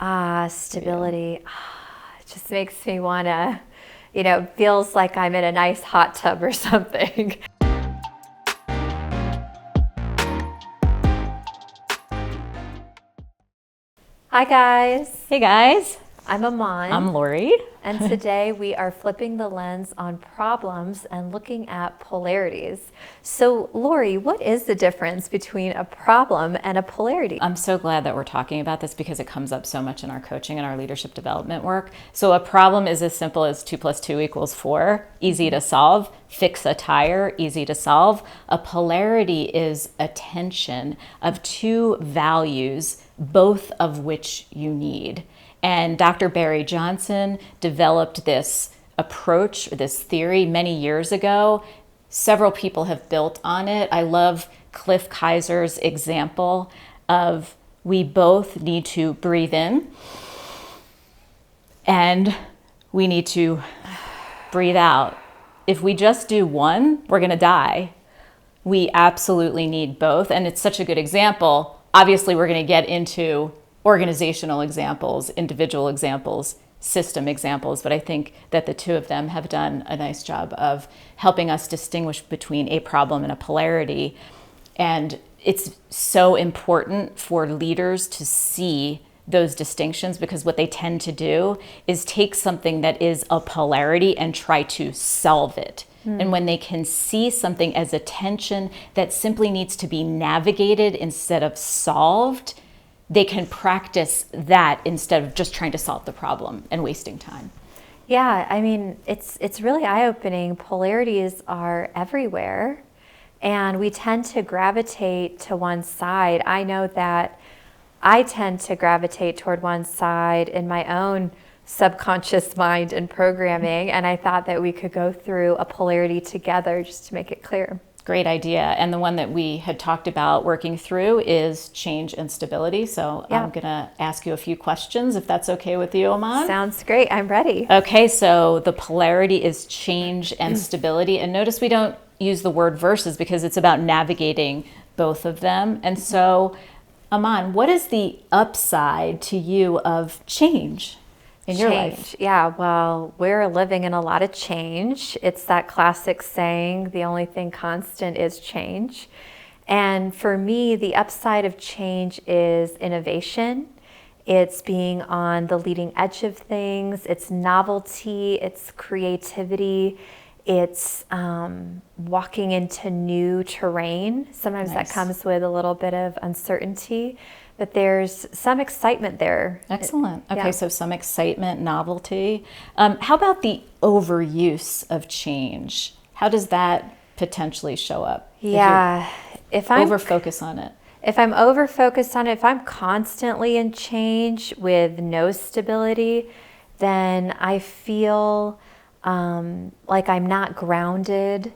Stability. It just makes me want to, feels like I'm in a nice hot tub or something. Hi guys. Hey guys, I'm Aman. I'm Lori. And today we are flipping the lens on problems and looking at polarities. So Lori, what is the difference between a problem and a polarity? I'm so glad that we're talking about this because it comes up so much in our coaching and our leadership development work. So a problem is as simple as 2 + 2 = 4, easy to solve. Fix a tire, easy to solve. A polarity is a tension of two values, both of which you need. And Dr. Barry Johnson developed this approach, this theory many years ago. Several people have built on it. I love Cliff Kaiser's example of we both need to breathe in and we need to breathe out. If we just do one, we're going to die. We absolutely need both. And it's such a good example. Obviously, we're going to get into organizational examples, individual examples, system examples, but I think that the two of them have done a nice job of helping us distinguish between a problem and a polarity. And it's so important for leaders to see those distinctions, because what they tend to do is take something that is a polarity and try to solve it. And when they can see something as a tension that simply needs to be navigated instead of solved, they can practice that instead of just trying to solve the problem and wasting time. Yeah, I mean, it's really eye-opening. Polarities are everywhere, and we tend to gravitate to one side. I know that I tend to gravitate toward one side in my own subconscious mind and programming, and I thought that we could go through a polarity together just to make it clear. Great idea. And the one that we had talked about working through is change and stability. So Yeah. I'm going to ask you a few questions, if that's okay with you, Aman. Sounds great. I'm ready. Okay, so the polarity is change and stability. And notice we don't use the word versus because it's about navigating both of them. And so, Aman, what is the upside to you of change in your life? Yeah, well, we're living in a lot of change. It's that classic saying, the only thing constant is change. And for me, the upside of change is innovation. It's being on the leading edge of things. It's novelty. It's creativity. It's walking into new terrain. Sometimes Nice. that comes with a little bit of uncertainty, but there's some excitement there. Excellent. Okay, Yeah. so some excitement, novelty. How about the overuse of change? How does that potentially show up? Yeah, If you over focus on it. if I'm over focused on it, if I'm constantly in change with no stability, then I feel like I'm not grounded.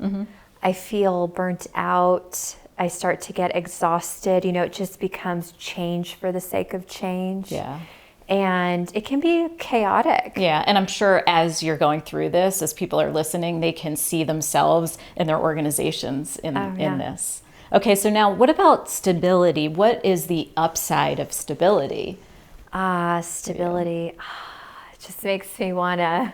I feel burnt out. I start to get exhausted. It just becomes change for the sake of change. Yeah. And it can be chaotic. Yeah, and I'm sure as you're going through this, as people are listening, they can see themselves and their organizations in this. Okay, so now what about stability? What is the upside of stability? Stability. It just makes me want to,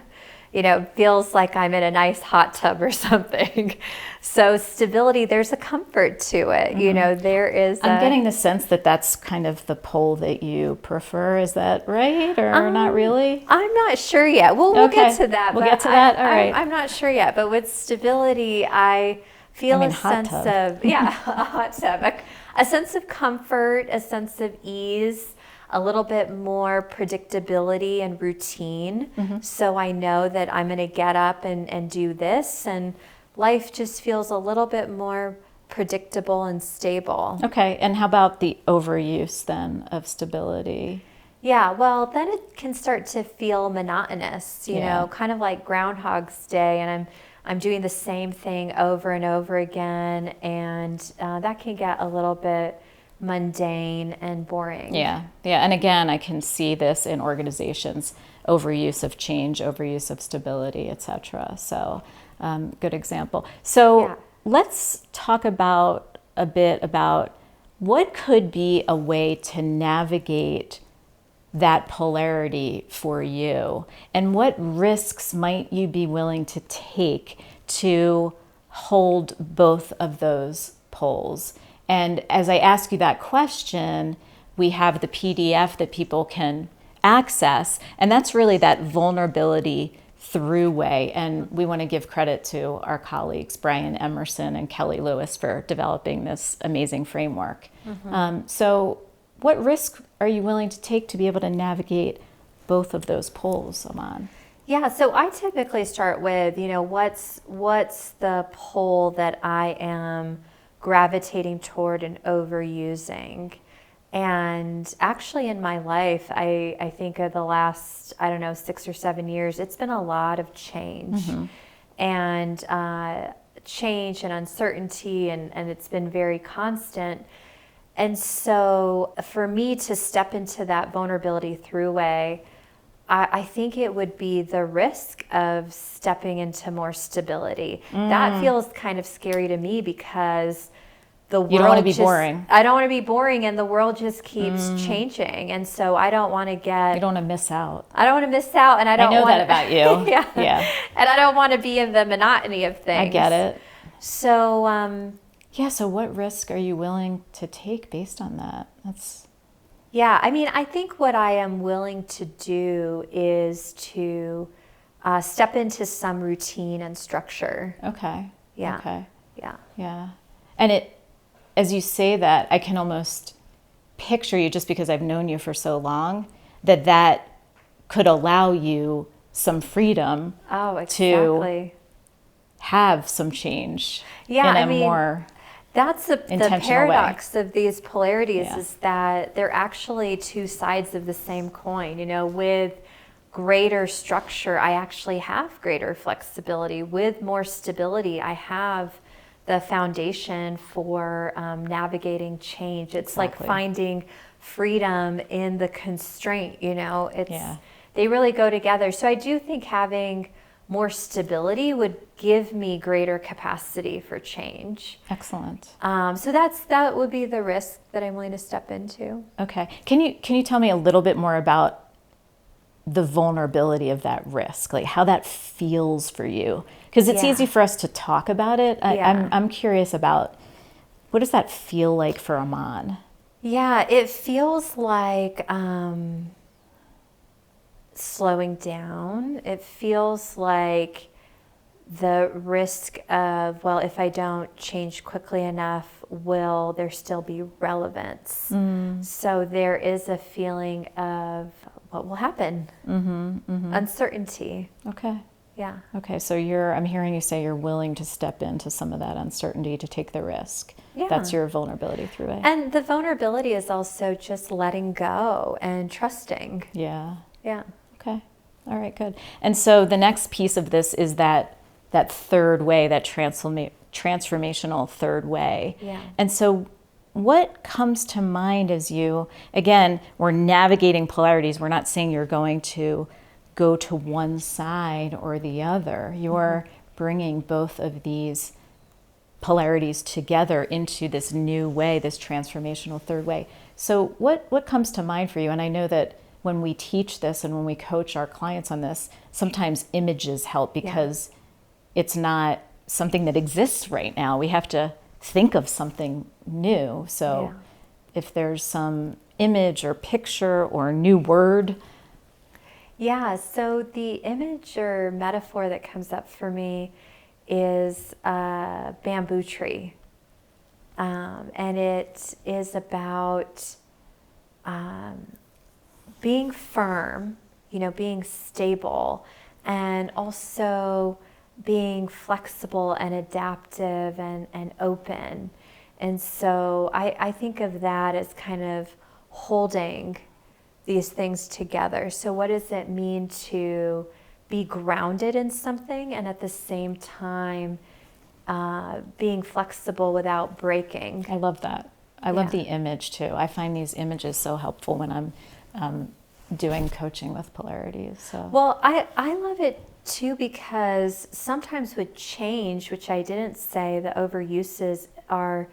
feels like I'm in a nice hot tub or something. So stability, there's a comfort to it. There is. I'm getting the sense that that's kind of the pole that you prefer. Is that right, or not really? I'm not sure yet. We'll Okay. get to that. We'll but get to that. All right. I'm not sure yet. But with stability, I feel a hot sense tub. of, a hot tub, a sense of comfort, a sense of ease, a little bit more predictability and routine. So I know that I'm going to get up and do this, and life just feels a little bit more predictable and stable. Okay, and how about the overuse then of stability? Yeah, well, then it can start to feel monotonous, Yeah. kind of like Groundhog's Day, and I'm doing the same thing over and over again, and that can get a little bit mundane and boring. Yeah, and again, I can see this in organizations: overuse of change, overuse of stability, etc. So, good example. So let's talk about a bit about what could be a way to navigate that polarity for you? And what risks might you be willing to take to hold both of those poles? And as I ask you that question, we have the PDF that people can access, and that's really that vulnerability throughway. And we want to give credit to our colleagues, Brian Emerson and Kelly Lewis, for developing this amazing framework. So what risk are you willing to take to be able to navigate both of those poles, Aman? Yeah, so I typically start with, what's the pole that I am gravitating toward and overusing. And actually in my life, I think of the last, 6 or 7 years, it's been a lot of change and change and uncertainty, and it's been very constant. And so for me to step into that vulnerability throughway, I think it would be the risk of stepping into more stability. That feels kind of scary to me because the world, you don't want to be boring. I don't want to be boring, and the world just keeps changing. And so I don't want to get... You don't want to miss out. I don't want to miss out, and I don't know want that about you. yeah. And I don't want to be in the monotony of things. I get it. So... so what risk are you willing to take based on that? Yeah, I think what I am willing to do is to step into some routine and structure. Okay. Yeah. Okay. Yeah. Yeah. And as you say that, I can almost picture you, just because I've known you for so long, that could allow you some freedom to have some change in a more... That's the paradox of these polarities, is that they're actually two sides of the same coin. With greater structure, I actually have greater flexibility. With more stability, I have the foundation for navigating change. It's like finding freedom in the constraint, They really go together. So I do think having more stability would give me greater capacity for change. Excellent. So that would be the risk that I'm willing to step into. Okay. Can you tell me a little bit more about the vulnerability of that risk, like how that feels for you? Because it's easy for us to talk about it. I'm curious about, what does that feel like for Aman? Yeah, it feels like slowing down. It feels like the risk of, well, if I don't change quickly enough, will there still be relevance? So there is a feeling of what will happen, uncertainty. Okay. Yeah. Okay, so I'm hearing you say you're willing to step into some of that uncertainty to take the risk. Yeah. That's your vulnerability through it. And the vulnerability is also just letting go and trusting. Yeah. Yeah. Okay. All right, good. And so the next piece of this is that third way, that transformational third way. Yeah. And so what comes to mind as again, we're navigating polarities. We're not saying you're going to go to one side or the other. You're bringing both of these polarities together into this new way, this transformational third way. So what comes to mind for you? And I know that when we teach this and when we coach our clients on this, sometimes images help, because it's not something that exists right now. We have to think of something new. So if there's some image or picture or new word. Yeah, so the image or metaphor that comes up for me is a bamboo tree. And it is about being firm, being stable, and also being flexible and adaptive and open. And so I think of that as kind of holding these things together. So what does it mean to be grounded in something and at the same time being flexible without breaking? I love that. I love the image too. I find these images so helpful when I'm doing coaching with polarities. So. Well, I love it too, because sometimes with change, which I didn't say, the overuses are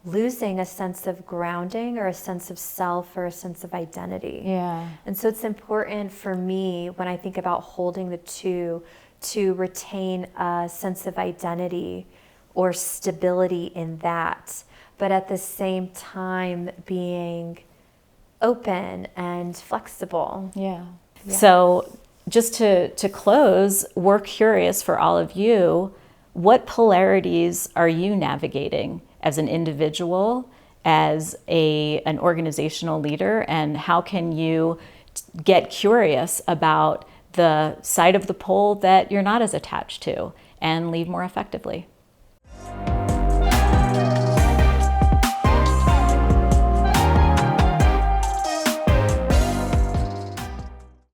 losing a sense of grounding or a sense of self or a sense of identity. Yeah. And so it's important for me when I think about holding the two to retain a sense of identity or stability in that, but at the same time being open and flexible. Yeah. So just to close, we're curious for all of you, what polarities are you navigating as an individual, as an organizational leader, and how can you get curious about the side of the pole that you're not as attached to and lead more effectively?